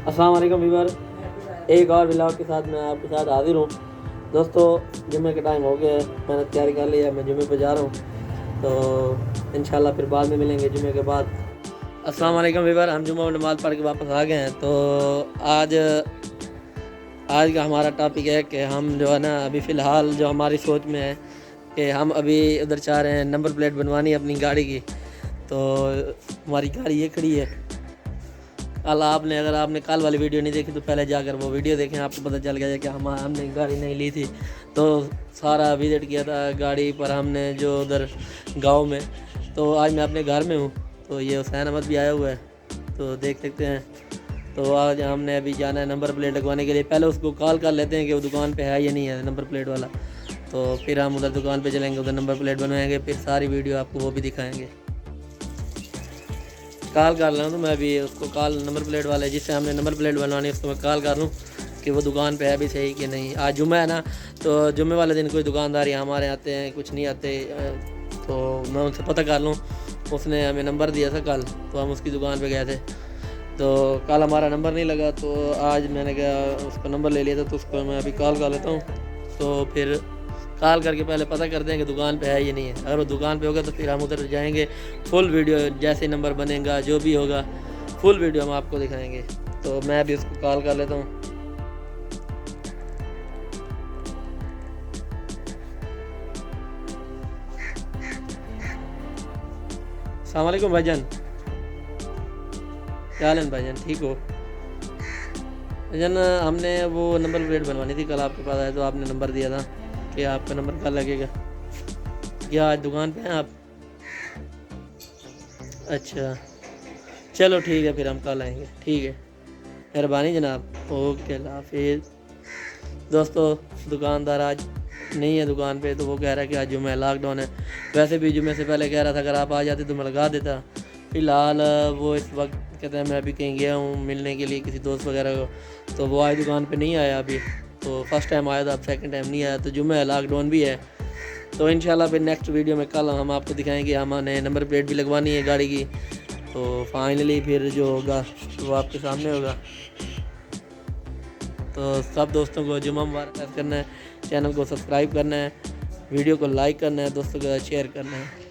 अस्सलाम वालेकुम व्यूअर, एक और व्लॉग के साथ मैं आपके साथ हाजिर हूँ। दोस्तों, जुम्मे का टाइम हो गया है, मैंने तैयारी कर लिया है, मैं जुम्मे पे जा रहा हूँ, तो इंशाल्लाह फिर बाद में मिलेंगे जुम्मे के बाद। अस्सलाम वालेकुम व्यूअर, हम जुम्मा नमाज़ पढ़ के वापस आ गए हैं। तो आज का हमारा टॉपिक है कि हम जो है ना, अभी फ़िलहाल जो हमारी सोच में है कि हम अभी उधर चाह रहे हैं नंबर प्लेट बनवानी है अपनी गाड़ी की। तो हमारी गाड़ी ये खड़ी है। अगर आपने कल वाली वीडियो नहीं देखी तो पहले जाकर वो वीडियो देखें, आपको पता चल गया कि हमने गाड़ी नहीं ली थी। तो सारा विज़िट किया था गाड़ी पर हमने जो उधर गांव में। तो आज मैं अपने घर में हूँ, तो ये हुसैन अहमद भी आया हुआ है, तो देख सकते हैं। तो आज हमने अभी जाना है नंबर प्लेट लगवाने के लिए। पहले उसको कॉल कर लेते हैं कि वो दुकान पे है या नहीं है नंबर प्लेट वाला, तो फिर हम उधर दुकान पे चलेंगे, उधर नंबर प्लेट बनवाएंगे, फिर सारी वीडियो आपको वो भी दिखाएंगे। कॉल कर रहा हूँ, तो मैं अभी उसको कॉल नंबर प्लेट वाले जिससे हमने नंबर प्लेट बनवानी है उसको मैं कॉल कर लूँ कि वो दुकान पे है भी सही कि नहीं। आज जुम्मा है ना, तो जुम्मे वाले दिन कोई दुकानदार यहाँ हमारे आते हैं, कुछ नहीं आते, तो मैं उनसे पता कर लूँ। उसने हमें नंबर दिया था कल, तो हम उसकी दुकान पे गए थे। तो कल हमारा नंबर नहीं लगा, तो आज मैंने क्या उसका नंबर ले लिया था, तो उसको मैं अभी कॉल कर लेता हूँ। तो फिर कॉल करके पहले पता करते हैं कि दुकान पे है या नहीं है। अगर वो दुकान पे होगा तो फिर हम उधर जाएंगे। फुल वीडियो जैसे नंबर बनेगा, जो भी होगा, फुल वीडियो हम आपको दिखाएंगे। तो मैं अभी उसको कॉल कर लेता हूँ। अस्सलाम वालेकुम भाईजान, क्या हाल है भाईजान, ठीक हो? भाईजान, हमने वो नंबर प्लेट बनवानी थी, कल आपके पास आया तो आपने नंबर दिया था कि आपका नंबर कल लगेगा। क्या आज दुकान पे हैं आप? अच्छा, चलो ठीक है, फिर हम कल आएंगे। ठीक है, मेहरबानी जनाब, ओके, अल्लाह हाफिज़। दोस्तों, दुकानदार आज नहीं है दुकान पे, तो वो कह रहा है कि आज जुम्मे लॉकडाउन है। वैसे भी जुम्मे से पहले कह रहा था अगर आप आ जाते तो मैं लगा देता। फ़िलहाल वो इस वक्त कहते हैं मैं अभी कहीं गया हूँ मिलने के लिए किसी दोस्त वगैरह को, तो वो आज दुकान पे नहीं आया अभी। तो फर्स्ट टाइम आया था, अब सेकंड टाइम नहीं आया। तो जुम्मे लॉकडाउन भी है। तो इंशाल्लाह फिर नेक्स्ट वीडियो में कल हम आपको दिखाएंगे। हमने नंबर प्लेट भी लगवानी है गाड़ी की, तो फाइनली फिर जो होगा वो आपके सामने होगा। तो सब दोस्तों को जुम्मा मुबारक करना है, चैनल को सब्सक्राइब करना है, वीडियो को लाइक करना है, दोस्तों के साथ शेयर करना है।